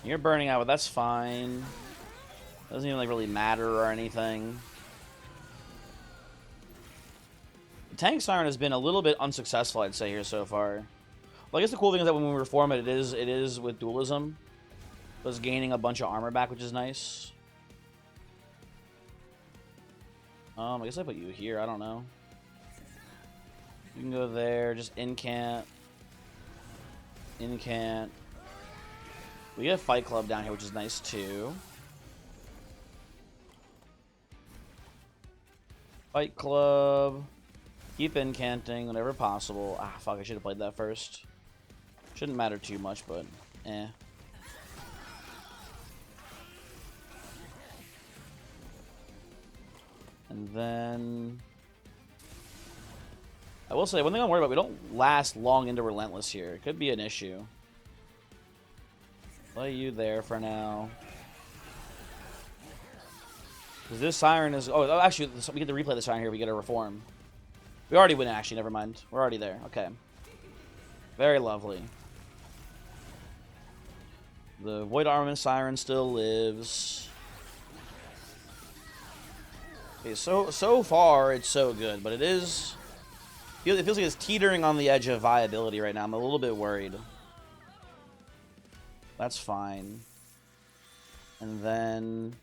You're burning out, but that's fine. Doesn't even like really matter or anything. Tank Siren has been a little bit unsuccessful, I'd say, here so far. Well, I guess the cool thing is that when we reform it, it is with dualism. So it's gaining a bunch of armor back, which is nice. I guess I put you here, I don't know. You can go there, just incant. Incant. We get Fight Club down here, which is nice too. Fight Club. Keep incanting whenever possible. Ah, fuck, I should have played that first. Shouldn't matter too much, but eh. And then... I will say, one thing I'm worried about, we don't last long into Relentless here. It could be an issue. Lay you there for now. Because this Siren is... Oh, actually, we get to replay the Siren here. We get a Reform. We already win, actually. Never mind. We're already there. Okay. Very lovely. The Void Armament Siren still lives. Okay, so far, it's so good. But it is... It feels like it's teetering on the edge of viability right now. I'm a little bit worried. That's fine. And then...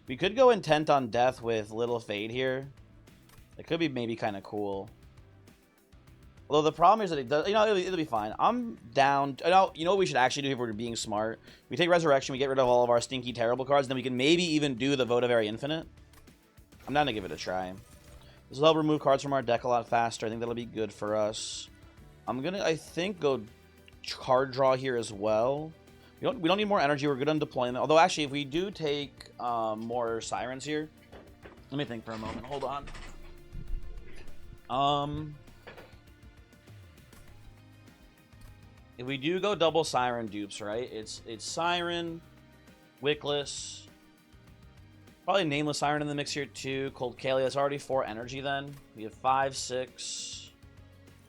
We could go intent on death with Little Fade here. It could be maybe kind of cool. Although the problem is that it does, you know, it'll be fine. I'm down. You know what we should actually do if we're being smart? We take Resurrection, we get rid of all of our stinky, terrible cards, then we can maybe even do the Vote of Very Infinite. I'm down to give it a try. This will help remove cards from our deck a lot faster. I think that'll be good for us. I'm gonna, I think, go card draw here as well. We don't need more energy. We're good on deployment. Although, actually, if we do take more Sirens here... Let me think for a moment. Hold on. If we do go double Siren dupes, right? It's Siren, Wickless, probably Nameless Siren in the mix here too. Cold Kalia. That's already 4 energy then. We have 5, 6.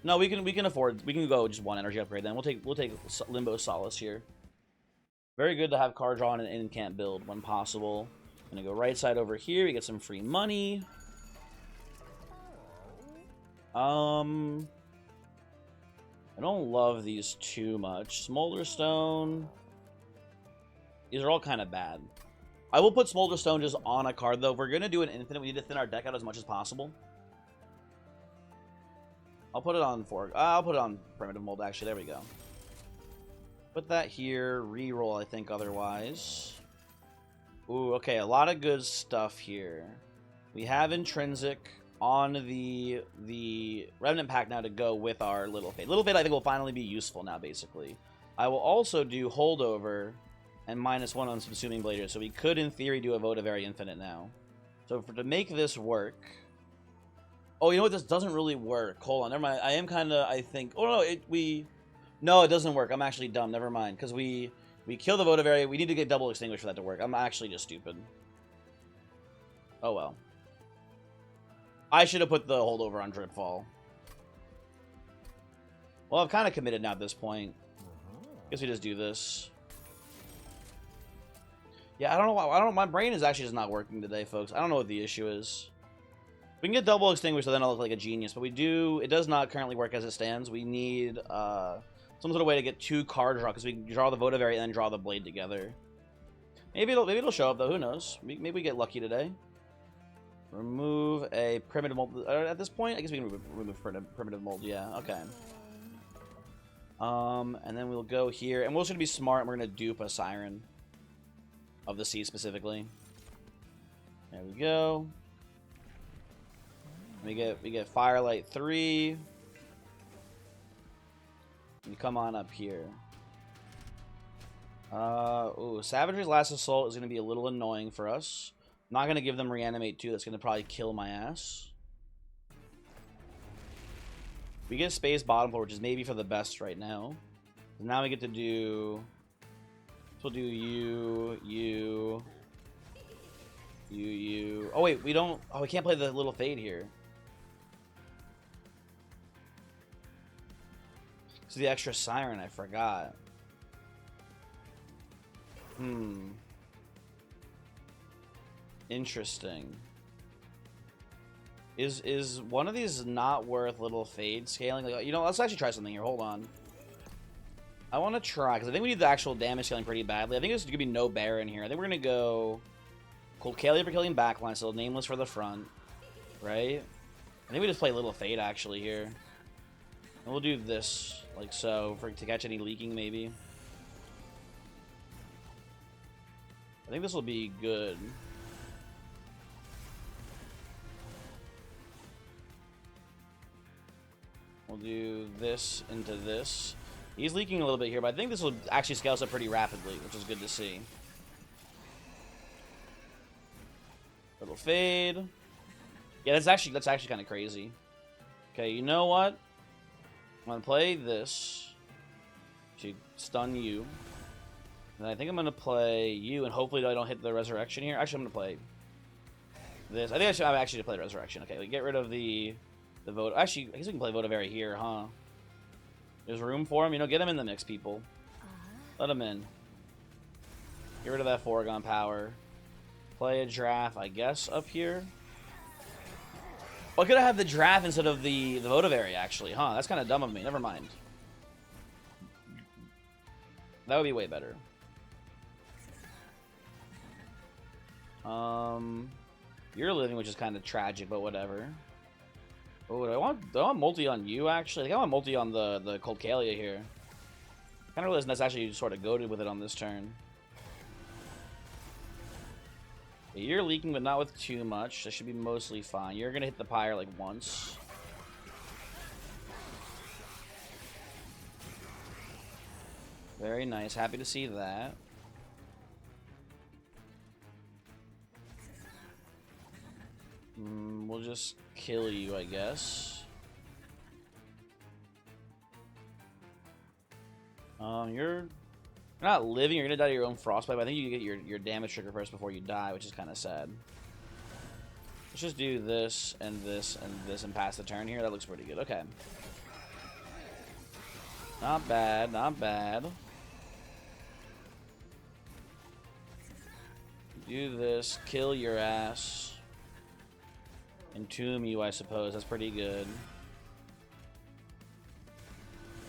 No, we can afford. We can go just 1 energy upgrade then. We'll take Limbo Solace here. Very good to have card draw and an in-camp build when possible. I'm gonna go right side over here. We get some free money. I don't love these too much. Smolder Stone. These are all kind of bad. I will put Smolder Stone just on a card, though. If we're going to do an infinite, we need to thin our deck out as much as possible. I'll put it on I'll put it on Primitive Mold, actually. There we go. Put that here. Reroll, I think, otherwise. Ooh, okay. A lot of good stuff here. We have Intrinsic on the Revenant pack now to go with our Little Fade. Little Fade, I think, will finally be useful now, basically. I will also do Holdover and -1 on Consuming Blade here, so we could, in theory, do a Vote of Very Infinite now. So to make this work... Oh, you know what? This doesn't really work. Hold on, never mind. I am kind of, I think... Oh, no, No, it doesn't work. I'm actually dumb. Never mind. Because we kill the Vote of Very... We need to get double extinguished for that to work. I'm actually just stupid. Oh, well. I should have put the Holdover on Dripfall. Well, I've kind of committed now at this point. Guess we just do this. Yeah, I don't know why. My brain is actually just not working today, folks. I don't know what the issue is. We can get double extinguished, so then I'll look like a genius. But it does not currently work as it stands. We need some sort of way to get 2 card draw, because we can draw the Vote of Very and then draw the Blade together. Maybe it'll show up, though. Who knows? Maybe we get lucky today. Remove a Primitive Mold. At this point, I guess we can remove Primitive Mold. Yeah, okay. And then we'll go here. And we're just going to be smart, and we're going to dupe a Siren. Of the sea, specifically. There we go. We get Firelight 3. You come on up here. Ooh, Savagery's Last Assault is going to be a little annoying for us. I'm not going to give them Reanimate 2. That's going to probably kill my ass. We get Space Bottom Floor, which is maybe for the best right now. And now we get to do... We'll do you. Oh, wait, we don't... Oh, we can't play the Little Fade here. It's the extra Siren, I forgot. Interesting. Is one of these not worth Little Fade scaling? Like, you know, let's actually try something here. Hold on. I want to try, because I think we need the actual damage scaling pretty badly. I think there's going to be no Baron here. I think we're going to go Cold Kalia for killing backline, so Nameless for the front. Right? I think we just play Little Fade, actually, here. And we'll do this, like so, to catch any leaking, maybe. I think this will be good. We'll do this into this. He's leaking a little bit here, but I think this will actually scale us up pretty rapidly, which is good to see. Little Fade. Yeah, that's actually kind of crazy. Okay, you know what? I'm gonna play this to stun you. And I think I'm gonna play you, and hopefully I don't hit the resurrection here. Actually, I'm gonna play this. I think I'm actually to play resurrection. Okay, get rid of the vote. Actually, I guess we can play vote of area here, huh? There's room for him. You know, get him in the mix, people. Let him in. Get rid of that foregone power. Play a draft, I guess, up here. Well, I could have the draft instead of the votive area, actually, huh? That's kind of dumb of me. Never mind. That would be way better. You're living, which is kind of tragic, but whatever. Oh, do I want multi on you, actually? I think I want multi on the Colcalia here. I kind of realized that's actually sort of goated with it on this turn. You're leaking, but not with too much. That should be mostly fine. You're going to hit the pyre like once. Very nice. Happy to see that. We'll just kill you, I guess. You're not living. You're gonna die to your own frostbite. But I think you get your damage trigger first before you die, which is kind of sad. Let's just do this and this and this and pass the turn here. That looks pretty good. Okay. Not bad. Not bad. Do this. Kill your ass. Entomb you, I suppose. That's pretty good.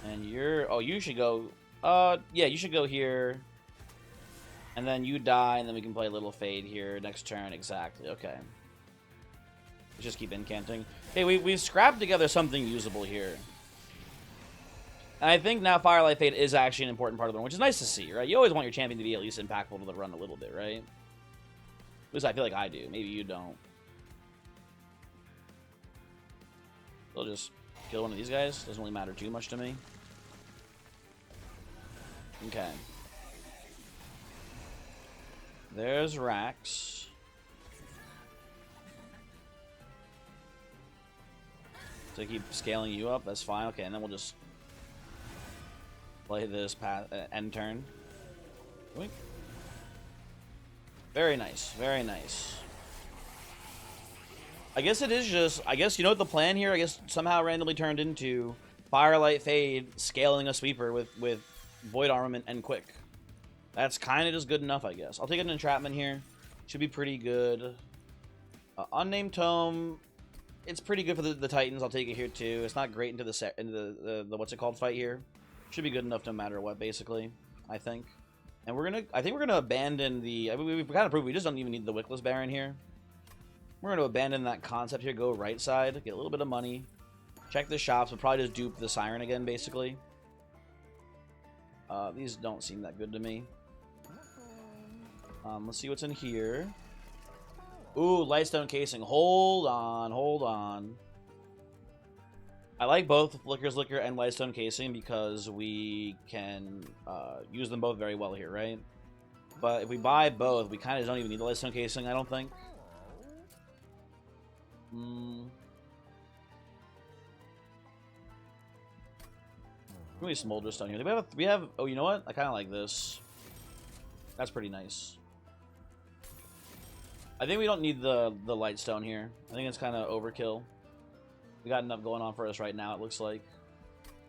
And you're... Oh, you should go... yeah, you should go here. And then you die, and then we can play a little fade here next turn. Exactly. Okay. Let's just keep incanting. Hey, we've scrapped together something usable here. And I think now Firelight Fade is actually an important part of the run, which is nice to see, right? You always want your champion to be at least impactful to the run a little bit, right? At least I feel like I do. Maybe you don't. They'll just kill one of these guys. Doesn't really matter too much to me. Okay. There's Rax. So I keep scaling you up. That's fine. Okay, and then we'll just play this end turn. Wait. Very nice. Very nice. I guess it is just... I guess, you know what the plan here? I guess somehow randomly turned into Firelight Fade scaling a sweeper with Void Armament and Quick. That's kind of just good enough, I guess. I'll take an entrapment here. Should be pretty good. Unnamed Tome. It's pretty good for the Titans. I'll take it here too. It's not great into the what's it called fight here. Should be good enough no matter what, basically. I think. And I think we're gonna abandon the... I mean, we've kind of proved we just don't even need the Wickless Baron here. We're going to abandon that concept here, go right side, get a little bit of money, check the shops, we'll probably just dupe the Siren again, basically. These don't seem that good to me. Let's see what's in here. Ooh, Lightstone Casing. Hold on, hold on. I like both Flicker's Liquor and Lightstone Casing because we can use them both very well here, right? But if we buy both, we kind of don't even need the Lightstone Casing, I don't think. Really Smolder Stone here. We have oh, you know what? I kind of like this. That's pretty nice. I think we don't need the light stone here. I think it's kind of overkill. We got enough going on for us right now, it looks like,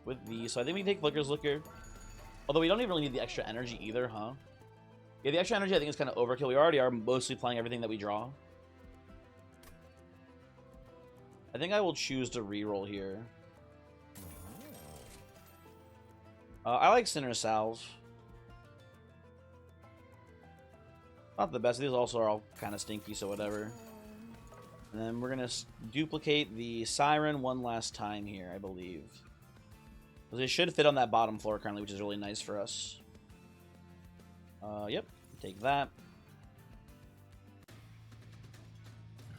with these. So I think we can take Flicker's Liquor. Although we don't even really need the extra energy either, huh? Yeah, the extra energy I think is kind of overkill. We already are mostly playing everything that we draw. I think I will choose to reroll here. I like Sinner Salve. Not the best. These also are all kind of stinky, so whatever. And then we're going to duplicate the Siren one last time here, I believe. Because they should fit on that bottom floor currently, which is really nice for us. Yep. Take that.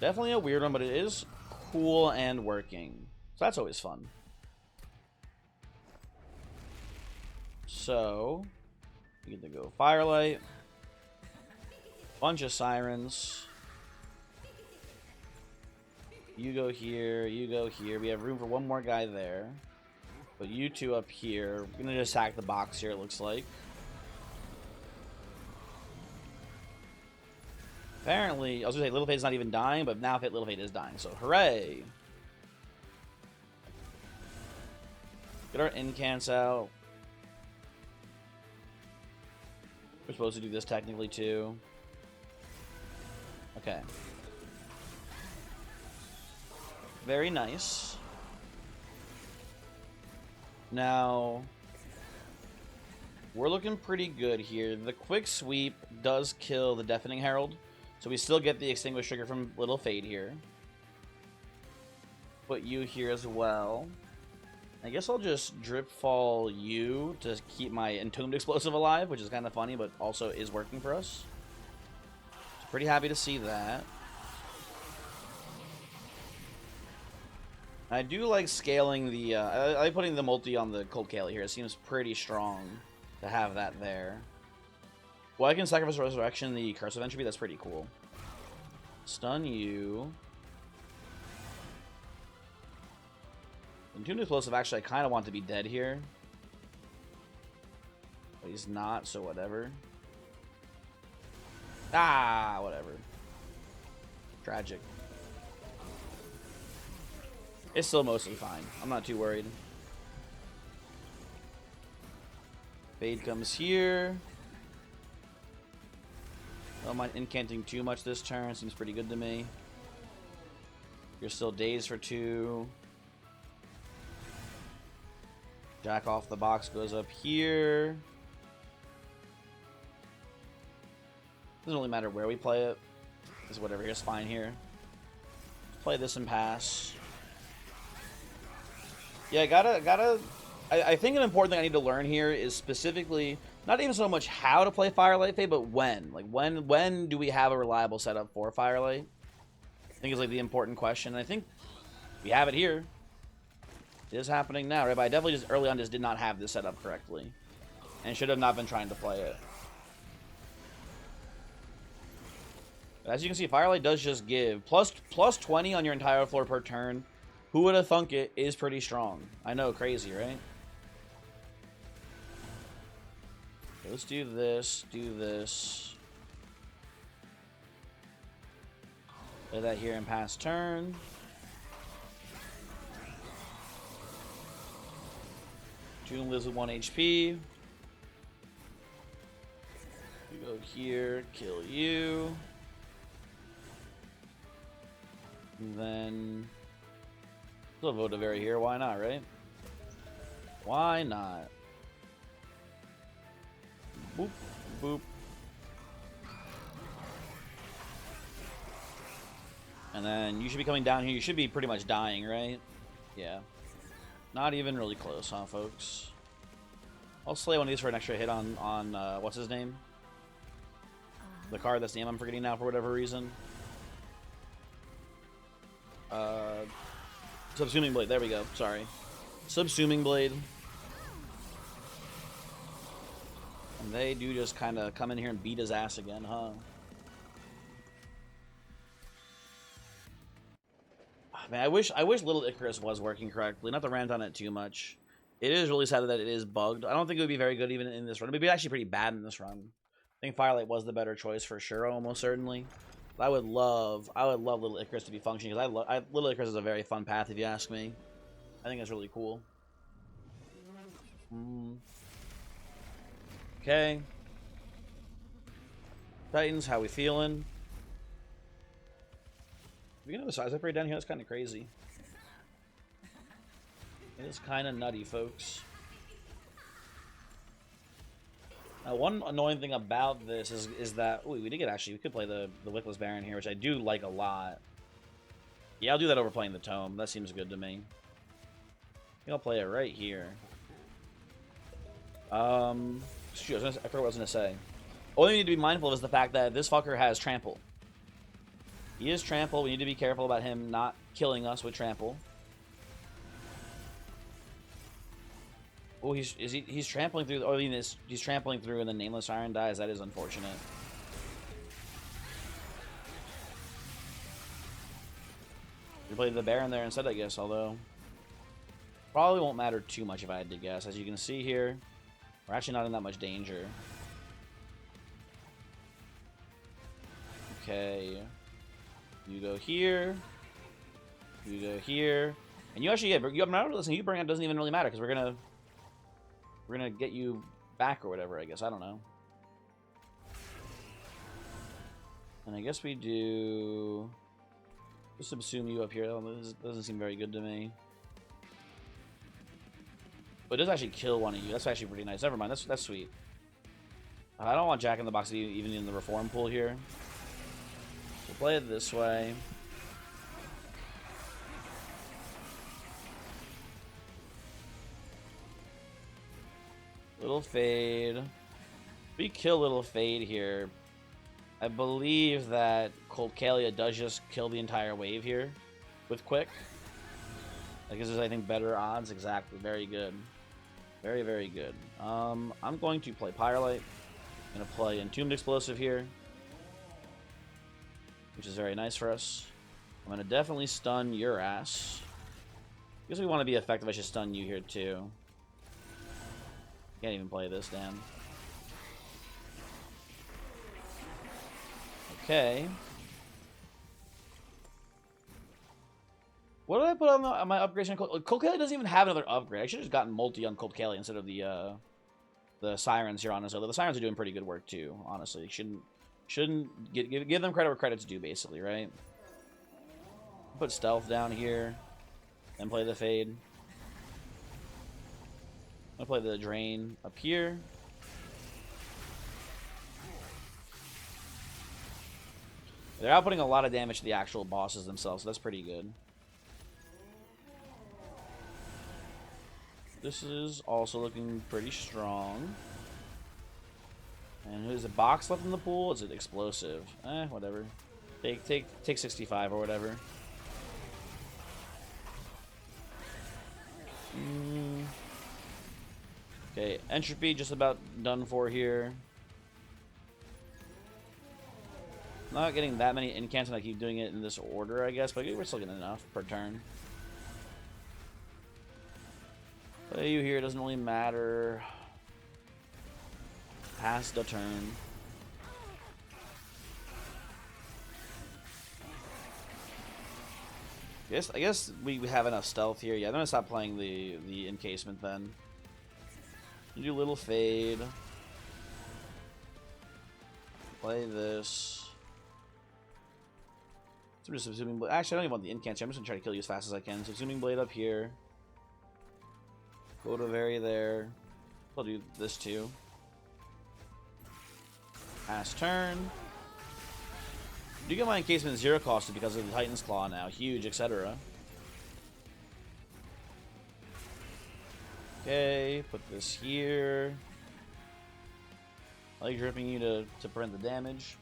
Definitely a weird one, but it is cool and working. So that's always fun. So, we get to go Firelight. Bunch of Sirens. You go here, you go here. We have room for one more guy there. But you two up here. We're going to just hack the box here, it looks like. Apparently, I was gonna say Little Fate's not even dying, but now Little Fate is dying, so hooray! Get our incants out. We're supposed to do this technically too. Okay. Very nice. Now, we're looking pretty good here. The quick sweep does kill the Deafening Herald, so we still get the Extinguished Trigger from Little Fate here. Put you here as well. I guess I'll just Drip Fall you to keep my Entombed Explosive alive, which is kind of funny, but also is working for us. So pretty happy to see that. I do like scaling the, I like putting the multi on the Cold Kale here. It seems pretty strong to have that there. Well, I can sacrifice Resurrection, the Curse of Entropy. That's pretty cool. Stun you. Entombed Explosive, actually, I kind of want to be dead here. But he's not, so whatever. Ah, whatever. Tragic. It's still mostly fine. I'm not too worried. Fade comes here. Don't mind incanting too much this turn. Seems pretty good to me. You're still dazed for 2. Jack off the box goes up here. Doesn't really matter where we play it. Because whatever here's fine here. Play this and pass. Yeah, I think an important thing I need to learn here is specifically not even so much how to play Firelight Fate, but when. Like when do we have a reliable setup for Firelight? I think is like the important question. And I think we have it here. It is happening now, right? But I definitely just early on just did not have this set up correctly. And should have not been trying to play it. But as you can see, Firelight does just give plus 20 on your entire floor per turn. Who would have thunk it is pretty strong. I know, crazy, right? Okay, let's do this, do this. Play that here and pass turn. June lives with 1 HP. We go here, kill you. And then still vote a very here, why not, right? Why not? Boop, boop. And then you should be coming down here. You should be pretty much dying, right? Yeah. Not even really close, huh, folks? I'll slay one of these for an extra hit on what's his name? The card that's name I'm forgetting now for whatever reason. Subsuming Blade, there we go, sorry. Subsuming Blade. And they do just kind of come in here and beat his ass again, huh? Man, I wish Little Icarus was working correctly. Not to rant on it too much. It is really sad that it is bugged. I don't think it would be very good even in this run. It would be actually pretty bad in this run. I think Firelight was the better choice for sure, almost certainly. But I would love Little Icarus to be functioning because Little Icarus is a very fun path if you ask me. I think it's really cool. Okay. Titans, how we feeling? We can have a size upgrade down here. That's kind of crazy. It is kind of nutty, folks. Now, one annoying thing about this is that we did get we could play the Wickless Baron here, which I do like a lot. Yeah, I'll do that over playing the Tome. That seems good to me. I think I'll play it right here. Shoot, I forgot what I was gonna say. Only thing we need to be mindful of is the fact that this fucker has Trample. He is Trample. We need to be careful about him not killing us with Trample. Oh, he's trampling through. Oh, he's trampling through, and the Nameless Iron dies. That is unfortunate. We played the Baron there instead, I guess. Although probably won't matter too much if I had to guess. As you can see here, we're actually not in that much danger. Okay. You go here. You go here. And you actually get, listen, you bring it doesn't even really matter because we're gonna get you back or whatever, I guess. I don't know. And I guess we do just subsume you up here. This doesn't seem very good to me. But it does actually kill one of you. That's actually pretty nice. Never mind. That's sweet. I don't want Jack in the Box even in the reform pool here. So play it this way. Little Fade. We kill Little Fade here. I believe that Colcalia does just kill the entire wave here with Quick. That gives us, I think, better odds. Exactly. Very good. Very, very good. I'm going to play Firelight. I'm going to play Entombed Explosive here, which is very nice for us. I'm going to definitely stun your ass. I guess we want to be effective. I should stun you here, too. Can't even play this, damn. Okay. What did I put on my upgrades? Colcalia doesn't even have another upgrade. I should have just gotten multi on Colcalia instead of the Sirens here, honestly. Although the Sirens are doing pretty good work too, honestly. Shouldn't give them credit where credit's due, basically, right? Put Stealth down here, and play the Fade. I'm gonna play the Drain up here. They're outputting a lot of damage to the actual bosses themselves, so that's pretty good. This is also looking pretty strong. And who's the box left in the pool? Is it explosive? Whatever. Take 65 or whatever. Okay, Entropy just about done for here. Not getting that many incants, and I keep doing it in this order, I guess, but we're still getting enough per turn. Play you here, doesn't really matter. Pass the turn. I guess we have enough stealth here. Yeah, I'm gonna stop playing the encasement then. You do Little Fade. Play this. So I'm just Subsuming Blade. Actually, I don't even want the incants. I'm just gonna try to kill you as fast as I can. Subsuming Blade up here. Go to Very there. I'll do this too. Pass turn. Do get my encasement 0 costed because of the Titan's Claw now. Huge, etc. Okay, put this here. I like dripping you to prevent the damage.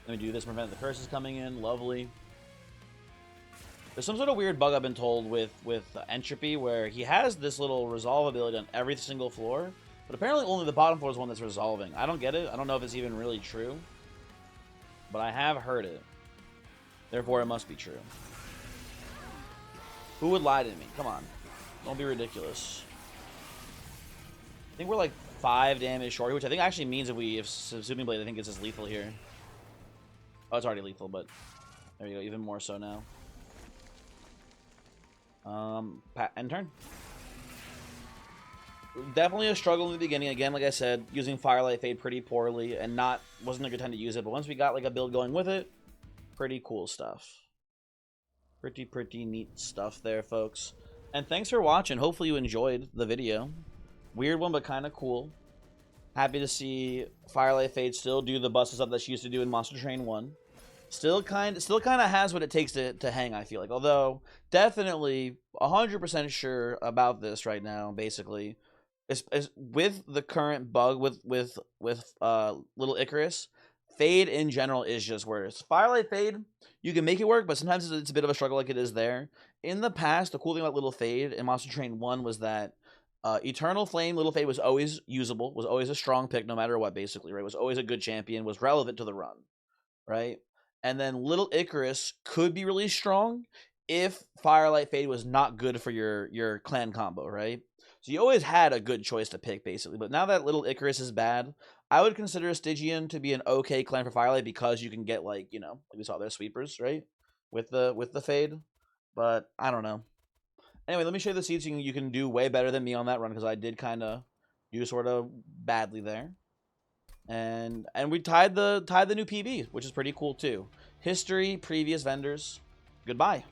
Let me do this, prevent the curses coming in. Lovely. There's some sort of weird bug I've been told with Entropy where he has this little resolve ability on every single floor, but apparently only the bottom floor is one that's resolving. I don't get it. I don't know if it's even really true, but I have heard it. Therefore, it must be true. Who would lie to me? Come on. Don't be ridiculous. I think we're like 5 damage short, which I think actually means if Subsuming Blade, I think it's just lethal here. Oh, it's already lethal, but there you go. Even more so now. End turn. Definitely a struggle in the beginning. Again, like I said, using Firelight Fade pretty poorly and wasn't a good time to use it. But once we got like a build going with it, pretty cool stuff. Pretty neat stuff there, folks. And thanks for watching. Hopefully you enjoyed the video. Weird one, but kind of cool. Happy to see Firelight Fade still do the busted stuff that she used to do in Monster Train 1. Still kind of has what it takes to hang, I feel like. Although, definitely 100% sure about this right now, basically. Is with the current bug with Little Icarus, Fade in general is just worse. Firelight Fade, you can make it work, but sometimes it's a bit of a struggle like it is there. In the past, the cool thing about Little Fade in Monster Train 1 was that Eternal Flame, Little Fade was always usable, was always a strong pick no matter what, basically, right? Was always a good champion, was relevant to the run, right? And then Little Icarus could be really strong if Firelight Fade was not good for your clan combo, right? So you always had a good choice to pick, basically. But now that Little Icarus is bad, I would consider Stygian to be an okay clan for Firelight because you can get, like, you know, like we saw their sweepers, right? With the Fade. But I don't know. Anyway, let me show you the seeds. You can do way better than me on that run because I did kind of do sort of badly there. And we tied the new PB, which is pretty cool too. History, previous vendors. Goodbye.